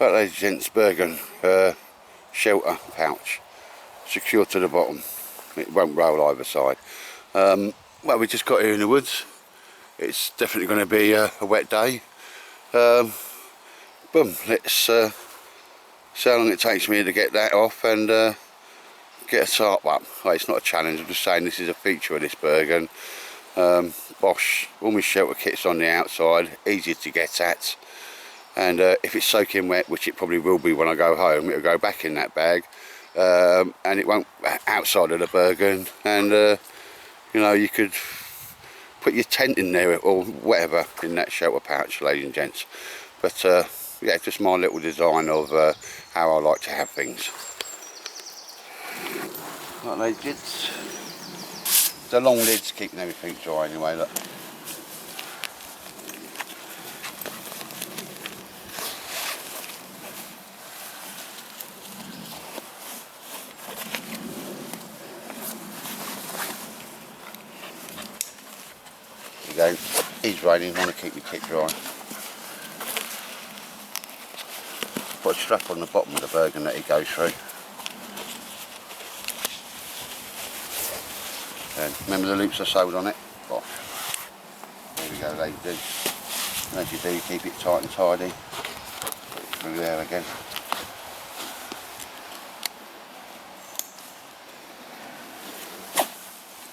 Right, ladies and gents, Bergen shelter pouch, secure to the bottom. It won't roll either side. Well, we just got here in the woods. It's definitely going to be a wet day. Boom, let's see how long it takes me to get that off and get a tarp up. Well, it's not a challenge, I'm just saying this is a feature of this Bergen. Bosch, all my shelter kit's on the outside, easier to get at. And if it's soaking wet, which it probably will be when I go home, it'll go back in that bag, and it won't outside of the Bergen. And you know, you could put your tent in there or whatever in that shelter pouch, ladies and gents. But yeah, just my little design of how I like to have things. Right, ladies and gents, the long lid's keeping everything dry anyway. Look. Again, it's raining, I want to keep my kit dry. Put a strap on the bottom of the Bergen that it goes through. And remember the loops I sewed on it? Oh. There we go, ladies and gents. And as you do, keep it tight and tidy. Put it through there again.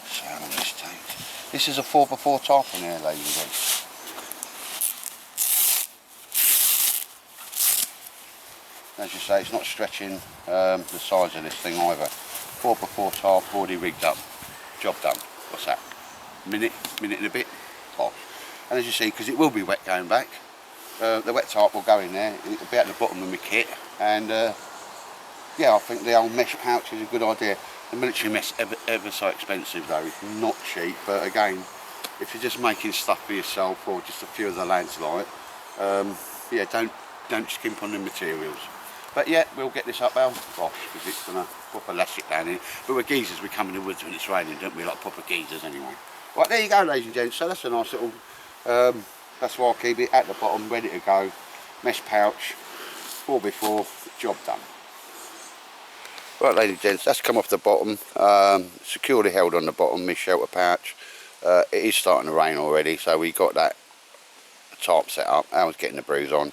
So how long this takes? This is a 4x4 tarp in here, ladies and gents. As you say, it's not stretching the size of this thing either. 4x4 tarp already rigged up. Job done. What's that? Minute and a bit. Oh. And as you see, because it will be wet going back, the wet tarp will go in there. It'll be at the bottom of my kit. And yeah, I think the old mesh pouch is a good idea. The military mesh ever so expensive though. It's not cheap, but again, if you're just making stuff for yourself or just a few of the lads like, yeah, don't skimp on the materials. But yeah, we'll get this up, Al. Gosh, because it's gonna proper lash it down in. But we're geezers, we come in the woods when it's raining, don't we? Like proper geezers anyway. Right, there you go, ladies and gents. So that's a nice little. That's why I keep it at the bottom, ready to go. Mesh pouch, 4x4, job done. Right, ladies and gents, that's come off the bottom, securely held on the bottom, my shelter pouch. It is starting to rain already, so we got that tarp set up. I was getting the bruise on.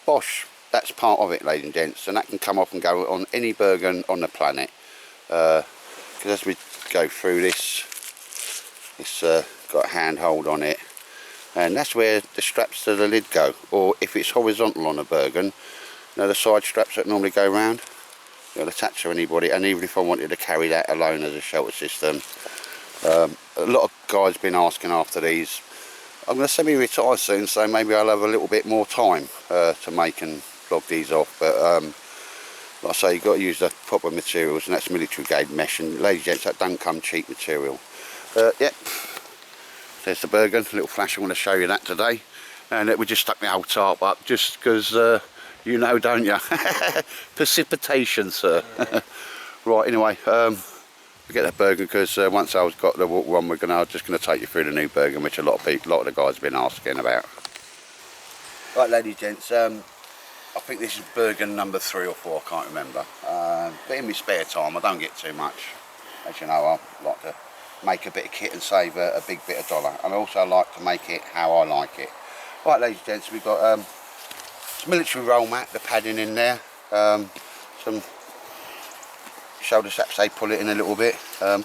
Bosch, that's part of it, ladies and gents, and that can come off and go on any Bergen on the planet. Because as we go through this, it's got a handhold on it, and that's where the straps to the lid go. Or if it's horizontal on a Bergen, you know, the side straps that normally go round, you'll attach to anybody. And even if I wanted to carry that alone as a shelter system, a lot of guys been asking after these. I'm going to semi-retire soon, so maybe I'll have a little bit more time to make and flog these off. But like I say, you've got to use the proper materials, and that's military grade mesh. And ladies and gents, that don't come cheap material. Yep, there's the Bergen. A little flash. I want to show you that today. And we just stuck the old tarp up just because. You know, don't you? Precipitation, sir. Right, anyway, forget that Bergen, because once I've got the walk one, I'm just going to take you through the new Bergen, which a lot of the guys have been asking about. Right, ladies and gents, I think this is Bergen number 3 or 4, I can't remember. But in my spare time, I don't get too much. As you know, I like to make a bit of kit and save a big bit of dollar. And I also like to make it how I like it. Right, ladies and gents, we've got military roll mat, the padding in there, some shoulder straps, they pull it in a little bit,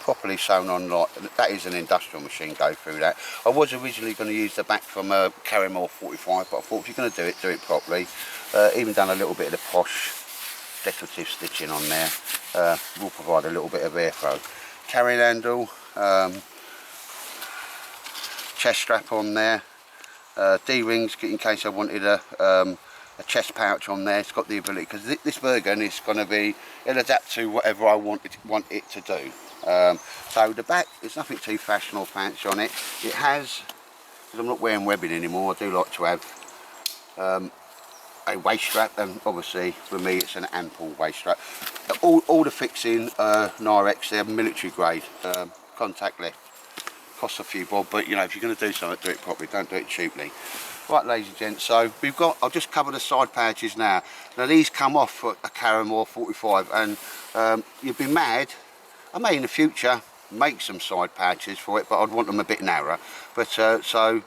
properly sewn on. Like that is an industrial machine, go through that. I was originally going to use the back from a Caramel 45, but I thought if you're going to do it properly. Even done a little bit of the Posh decorative stitching on there. Will provide a little bit of airflow. Carrying handle, chest strap on there, D-rings in case I wanted a chest pouch on there. It's got the ability, because this Bergen is going to be, it'll adapt to whatever I want it to do. So the back, there's nothing too fashion or fancy on it. It has, because I'm not wearing webbing anymore, I do like to have a waist strap, and obviously for me it's an ample waist strap. All the fixing, Nirex, they're military grade, contact left. Costs a few bob, but you know, if you're going to do something, do it properly, don't do it cheaply. Right, ladies and gents, so I'll just cover the side pouches now. Now these come off for a Caramore 45, and you'd be mad. I may in the future make some side pouches for it, but I'd want them a bit narrower. But so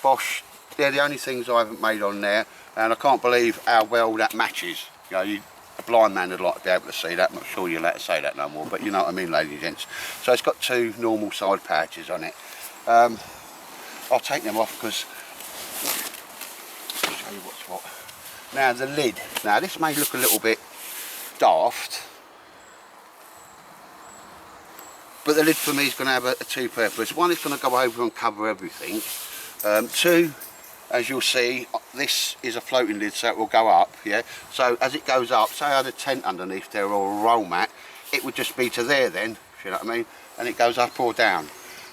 Bosch, they're the only things I haven't made on there, and I can't believe how well that matches. You know, a blind man would like to be able to see that. I'm not sure you'll let to say that no more, but you know what I mean, ladies and gents. So it's got two normal side pouches on it. I'll take them off because I'll show you what's what. Now the lid. Now this may look a little bit daft, but the lid for me is going to have a two purpose. One, it's going to go over and cover everything. Two, as you'll see, this is a floating lid, so it will go up, yeah. So as it goes up, say I had a tent underneath there or a roll mat, it would just be to there then, if you know what I mean, and it goes up or down.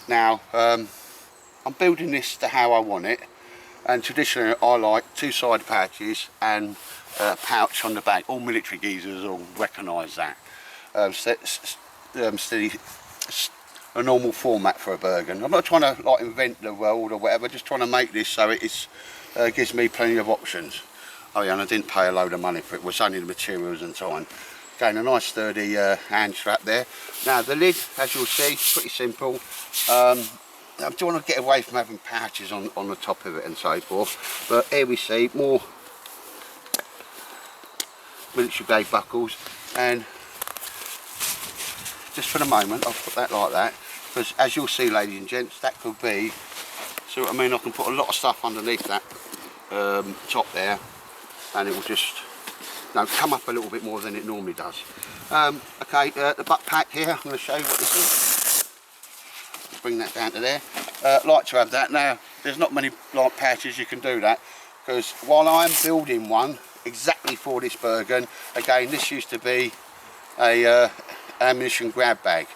Now, I'm building this to how I want it, and traditionally I like two side pouches and a pouch on the back. All military geezers will recognise that. A normal format for a Bergen. I'm not trying to like invent the world or whatever, just trying to make this so it gives me plenty of options. Oh yeah, and I didn't pay a load of money for it, it was only the materials and time. Again, a nice sturdy hand strap there. Now the lid, as you'll see, pretty simple. I do want to get away from having pouches on the top of it and so forth, but here we see more military grade buckles, and just for the moment I'll put that like that, because as you'll see, ladies and gents, that could be, see what I mean, I can put a lot of stuff underneath that top there, and it will just come up a little bit more than it normally does. Okay, the butt pack here, I'm going to show you what this is. Bring that down to there. Like to have that. Now there's not many like pouches you can do that, because while I'm building one exactly for this Bergen, again this used to be a ammunition grab bag,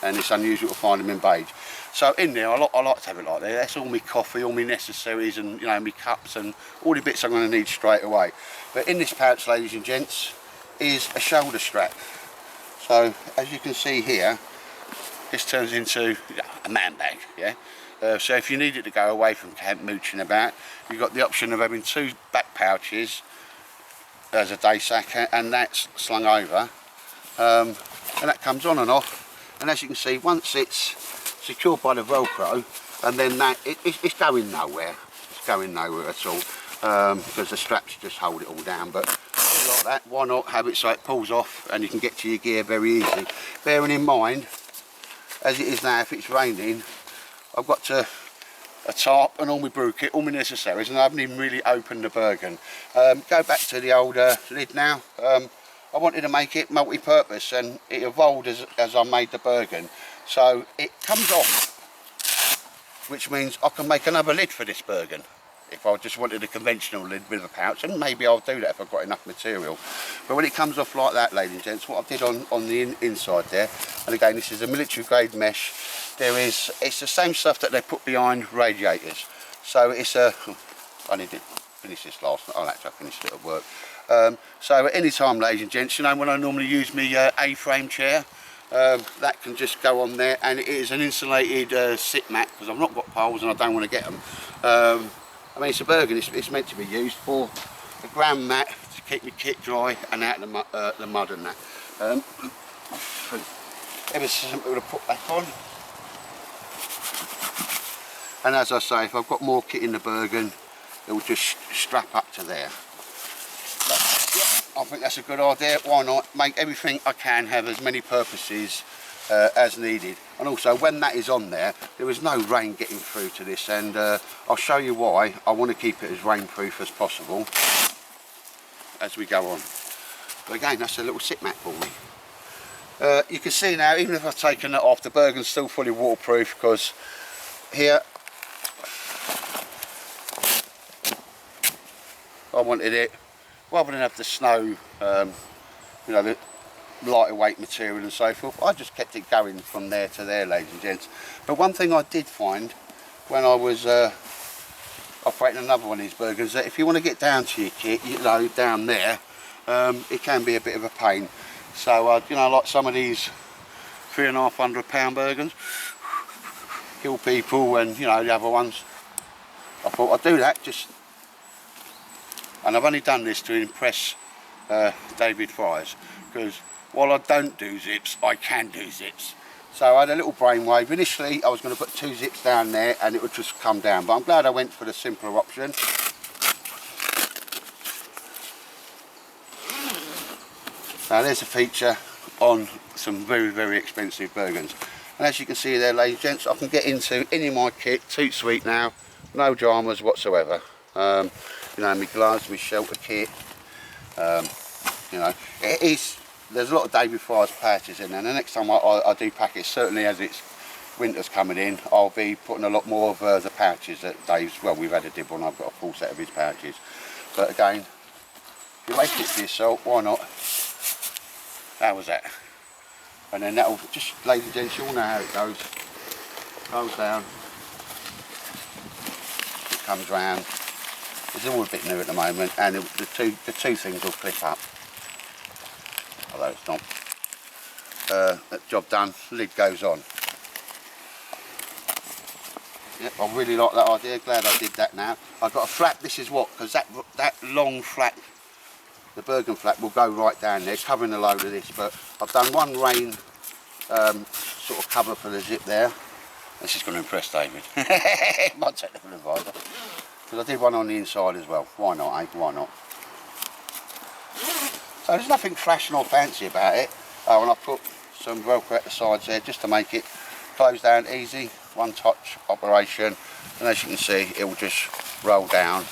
and it's unusual to find them in beige. So in there I like to have it like that. That's all my coffee, all my necessaries, and you know, my cups and all the bits I'm going to need straight away. But in this pouch, ladies and gents, is a shoulder strap. So as you can see here, this turns into a man bag, yeah. So if you need it to go away from camp mooching about, you've got the option of having two back pouches as a day sack, and that's slung over, and that comes on and off. And as you can see, once it's secured by the Velcro, and then that it's going nowhere. It's going nowhere at all, because the straps just hold it all down. But like that, why not have it so it pulls off and you can get to your gear very easily. Bearing in mind, as it is now, if it's raining, I've got a tarp and all my brew kit, all my necessaries, and I haven't even really opened the Bergen. Go back to the old lid now. I wanted to make it multi-purpose, and it evolved as I made the Bergen. So it comes off, which means I can make another lid for this Bergen. If I just wanted a conventional lid with a pouch, and maybe I'll do that if I've got enough material. But when it comes off like that, ladies and gents, what I did on the inside there, and again this is a military grade mesh, it's the same stuff that they put behind radiators. So it's I need to finish this last night. I'll actually finish it at work. So at any time, ladies and gents, you know, when I normally use my A-frame chair, that can just go on there, and it is an insulated sit mat, because I've not got poles and I don't want to get them. I mean, it's a Bergen, it's meant to be used for a ground mat to keep my kit dry and out of the mud and that. Ever so simple to put back on. And as I say, if I've got more kit in the Bergen, it will just strap up to there. But, yeah, I think that's a good idea. Why not make everything I can have as many purposes as needed. And also, when that is on there, there is no rain getting through to this, and I'll show you why. I want to keep it as rainproof as possible as we go on. But again, that's a little sit mat for me. You can see now, even if I've taken it off, the Bergen's still fully waterproof, because here I wanted it, rather than have the snow, you know, the lighter weight material and so forth, I just kept it going from there to there, ladies and gents. But one thing I did find when I was operating another one of these Bergens, that if you want to get down to your kit, you know, down there, it can be a bit of a pain. So you know, like some of these 350 pound Bergens, Hill People and you know the other ones, I thought I'd do that, just and I've only done this to impress David Fryers, because while I don't do zips, I can do zips. So I had a little brainwave. Initially I was going to put 2 zips down there and it would just come down, but I'm glad I went for the simpler option. Now there's a feature on some very expensive Bergens, and as you can see there, ladies and gents, I can get into any of my kit toot sweet now, no dramas whatsoever. You know, my gloves, my shelter kit, you know, it is, there's a lot of David Fryers pouches in there, and the next time I do pack it, certainly as it's winter's coming in, I'll be putting a lot more of the pouches that Dave's, well, we've had a dibble and I've got a full set of his pouches. But again, if you make it for yourself, why not? How was that? And then that'll just, ladies and gents, you all know how it goes. Goes down, it comes round. It's all a bit new at the moment, and the two things will clip up. Although it's not. That job done, lid goes on. Yep, I really like that idea, glad I did that now. I've got a flap, this is what, because that long flap, the Bergen flap, will go right down there, covering a load of this, but I've done one rain sort of cover for the zip there. This is going to impress David, my technical advisor, because I did one on the inside as well. Why not, eh? Why not? So there's nothing flashing or fancy about it. Oh, and I put some Velcro at the sides there just to make it close down easy, one touch operation, and as you can see, it will just roll down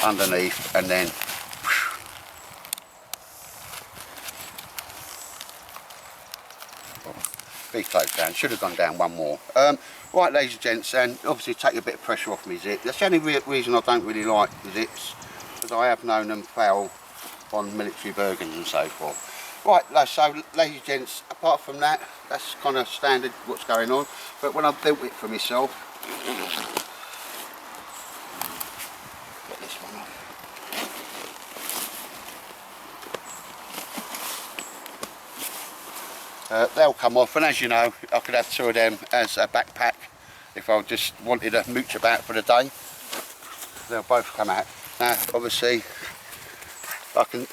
underneath and then be closed down. Should have gone down one more. Right, ladies and gents, and obviously take a bit of pressure off my zip. That's the only reason I don't really like zips, because I have known them fail on military Bergens and so forth. Right, so ladies and gents, apart from that, that's kind of standard what's going on. But when I built it for myself, get this one off. They'll come off, and as you know, I could have 2 of them as a backpack if I just wanted to mooch about for the day. They'll both come out. Now, obviously,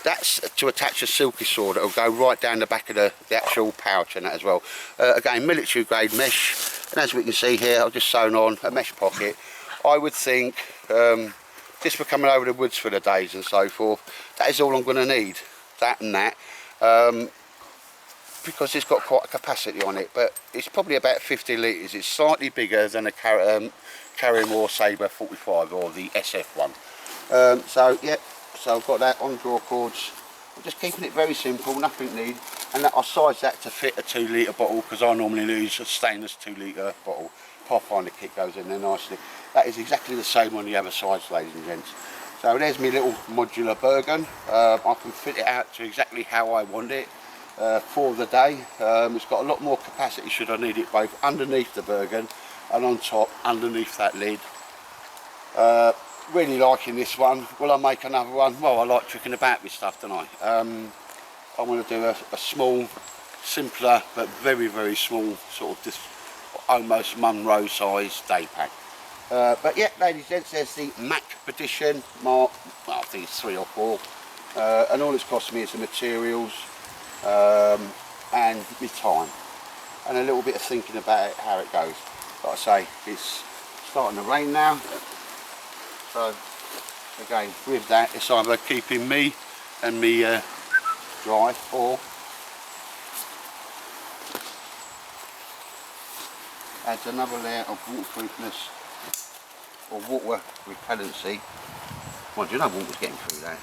that's to attach a silky sword. It'll go right down the back of the actual pouch and that as well. Again, military grade mesh, and as we can see here, I've just sewn on a mesh pocket. I would think, just for coming over the woods for the days and so forth, that is all I'm going to need, that and that, because it's got quite a capacity on it, but it's probably about 50 litres. It's slightly bigger than a Carrymore Sabre 45 or the SF one. So yeah. So I've got that on draw cords. I'm just keeping it very simple, nothing need, and I size that to fit a 2 litre bottle, because I normally use a stainless 2 litre bottle. Pathfinder kit goes in there nicely. That is exactly the same on the other sides, ladies and gents. So there's my little modular Bergen. I can fit it out to exactly how I want it for the day. It's got a lot more capacity should I need it both underneath the Bergen and on top underneath that lid. Really liking this one. Will I make another one? Well, I like tricking about with stuff, don't I? I want to do a small, simpler but very small sort of almost Munro size day pack. But yeah, ladies and gents, there's the Mac Petition Mark, well, I think it's 3 or 4, and all it's cost me is the materials and my time and a little bit of thinking about it, how it goes. Like I say, it's starting to rain now. So again, with that, it's either keeping me and me dry, or adds another layer of waterproofness or water repellency. Well, do you know water's getting through that?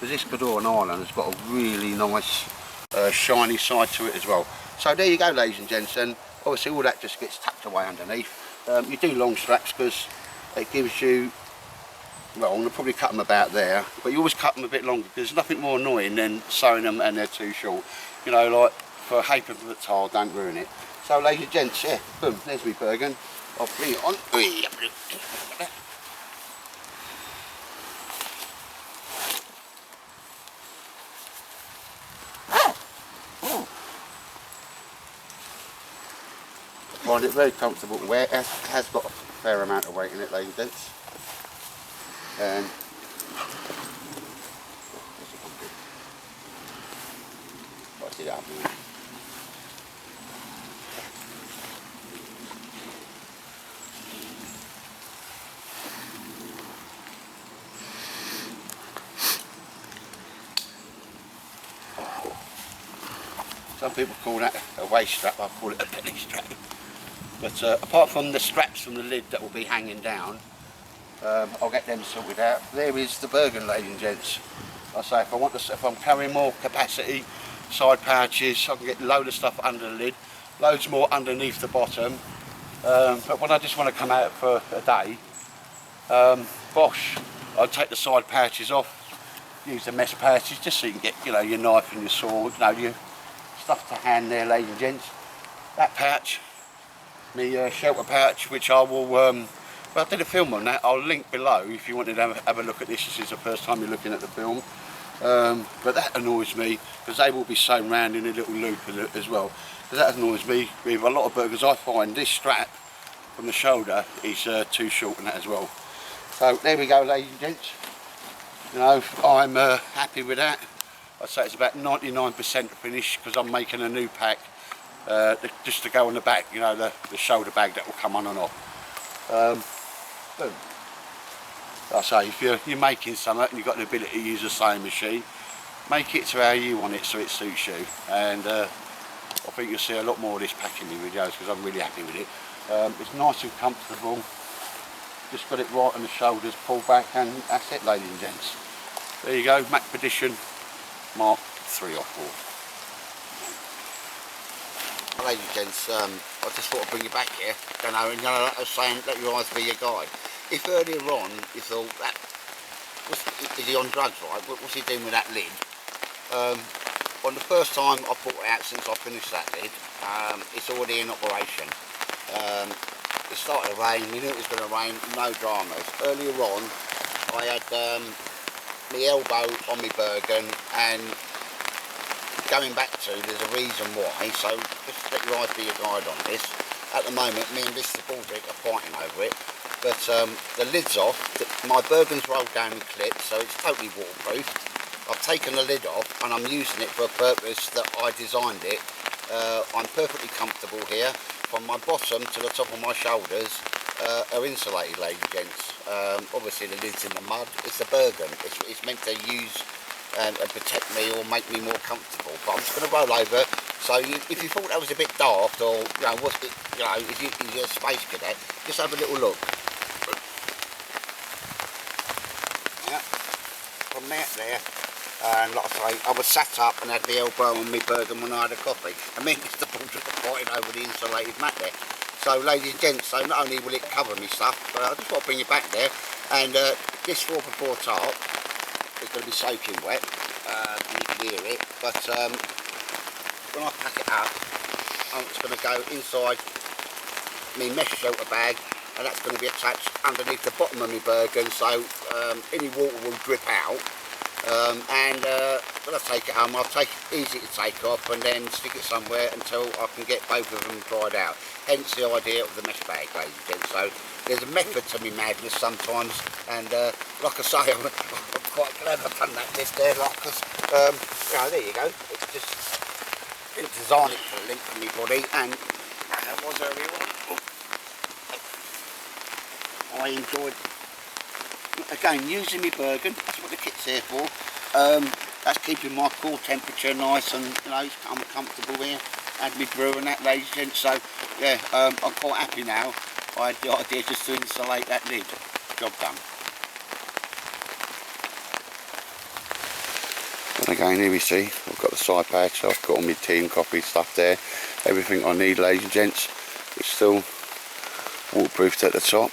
Because this Cadorran Island has got a really nice shiny side to it as well. So there you go, ladies and gents, and obviously all that just gets tucked away underneath. You do long straps because it gives you, well, I'm going to probably cut them about there, but you always cut them a bit longer because there's nothing more annoying than sewing them and they're too short. You know, like for a haper for the tile, don't ruin it. So ladies and gents, yeah, boom, there's my Bergen. I'll bring it on. I find it very comfortable to wear. It has got a fair amount of weight in it, ladies and gents. And it up now. Some people call that a waist strap, I call it a belly strap. But apart from the straps from the lid that will be hanging down, I'll get them sorted out. There is the Bergen, ladies and gents. I say if I'm carrying more capacity, side pouches, I can get a load of stuff under the lid, loads more underneath the bottom. But when I just want to come out for a day, Bosch, I'll take the side pouches off, use the mesh pouches just so you can get, you know, your knife and your sword, you know, your stuff to hand there, ladies and gents. That pouch, my shelter pouch, which I will, well, I did a film on that, I'll link below if you wanted to have a look at this. This is the first time you're looking at the film. But that annoys me because they will be sewn round in a little loop as well. But that annoys me with a lot of burgers. I find this strap from the shoulder is too short and that as well. So there we go, ladies and gents. You know, I'm happy with that. I'd say it's about 99% finished because I'm making a new pack just to go on the back, you know, the shoulder bag that will come on and off. Boom. Like I say, if you're making something and you've got the ability to use the sewing machine, make it to how you want it so it suits you. And I think you'll see a lot more of this pack in the videos because I'm really happy with it. It's nice and comfortable. Just got it right on the shoulders, pull back, and that's it, ladies and gents. There you go, Macpedition Mark 3 or 4. Ladies and gents, I just thought I'd bring you back here. You know, like I was saying, let your eyes be your guide. If earlier on you thought, that, is he on drugs, right? What's he doing with that lid? On the first time I brought it out since I finished that lid, it's already in operation. It started to rain, we knew it was going to rain, no dramas. Earlier on I had my elbow on my Bergen, and going back to, there's a reason why, so just let your eyes be your guide on this. At the moment, me and Mr. Baldrick are fighting over it, but the lid's off, my Bergen's rolled down and clipped, so it's totally waterproof. I've taken the lid off and I'm using it for a purpose that I designed it. I'm perfectly comfortable here. From my bottom to the top of my shoulders are insulated, ladies and gents. Obviously the lid's in the mud, it's a Bergen, it's meant to use and protect me or make me more comfortable. But I'm just going to roll over. So if you thought that was a bit daft, or you know, what's it, you know, is you a space cadet, just have a little look. Yeah, from there, and like I say, I was sat up and had the elbow on my Bergen when I had a coffee. And me and Mr. Baldrick are fighting over the insulated mat there. So ladies and gents, so not only will it cover me stuff, but I just want to bring you back there. And this 4x4 tarp is going to be soaking wet, you can hear it, but when I pack it up, I'm just going to go inside my mesh shelter bag, and that's going to be attached underneath the bottom of my Bergen, so any water will drip out. And when I take it home, I'll take it easy to take off and then stick it somewhere until I can get both of them dried out. Hence the idea of the mesh bag, ladies and gents. So there's a method to my madness sometimes, and like I say, I'm quite glad I've done that list there, like, cause, you know, there you go. It's just, didn't design it for the length of my body, and that was earlier on. I enjoyed, again, using my Bergen. That's what the kit's here for. That's keeping my core temperature nice and, you know, I'm comfortable here. Had me brew and that, ladies and gents. So yeah, I'm quite happy now. I had the idea just to insulate that lid. Job done. And again, here we see, I've got the side pouch, I've got all my tea and coffee stuff there. Everything I need, ladies and gents. It's still waterproofed at the top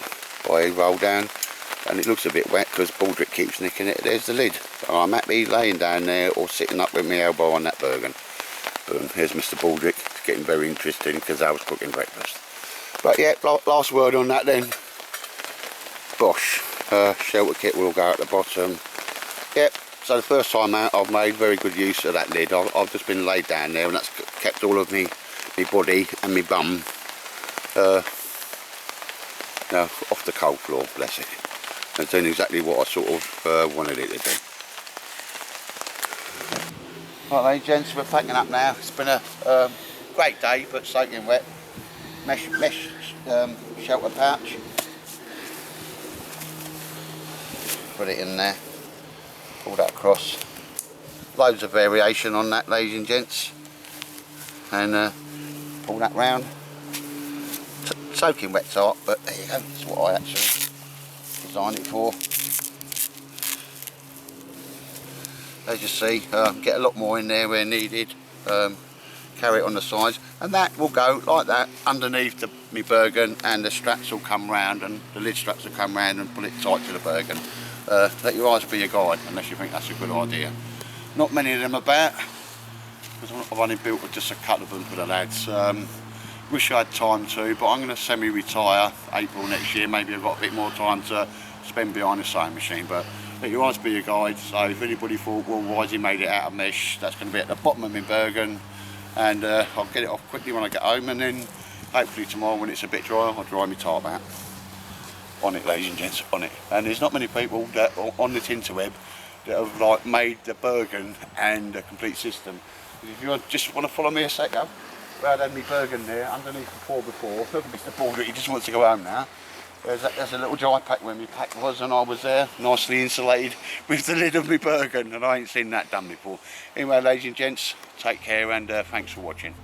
by a roll down, and it looks a bit wet because Baldrick keeps nicking it. There's the lid. So I'm happy laying down there or sitting up with my elbow on that Bergen. Boom, here's Mr. Baldrick. It's getting very interesting because I was cooking breakfast. But yeah, last word on that then. Bosch shelter kit will go at the bottom. Yep. So the first time out, I've made very good use of that lid. I've just been laid down there, and that's kept all of me body and my bum off the cold floor, bless it. And doing exactly what I sort of wanted it to do. Right, ladies and gents, we're packing up now. It's been a great day, but soaking wet. Mesh shelter pouch. Put it in there. Pull that across. Loads of variation on that, ladies and gents. And pull that round. Soaking wet top, but there you go. That's what I actually designed it for. As you see, get a lot more in there where needed. Carry it on the sides, and that will go like that underneath my Bergen, and the straps will come round, and the lid straps will come round and pull it tight to the Bergen. Let your eyes be your guide, unless you think that's a good idea. Not many of them about, because I've only built just a couple of them for the lads. Wish I had time to, but I'm going to semi-retire April next year. Maybe I've got a bit more time to spend behind the sewing machine, but let your eyes be your guide. So if anybody thought, well, why has he made it out of mesh, that's going to be at the bottom of my Bergen, and I'll get it off quickly when I get home, and then hopefully tomorrow when it's a bit drier, I'll dry my tarp out. On it, ladies and gents, on it. And there's not many people that on this interweb that have like made the Bergen and a complete system. If you just want to follow me a sec, go. Where I had my Bergen there underneath the 4x4. Look at Mr. Balder, he just wants to go home now. There's a little dry pack where my pack was, and I was there, nicely insulated with the lid of my Bergen, and I ain't seen that done before. Anyway, ladies and gents, take care, and thanks for watching.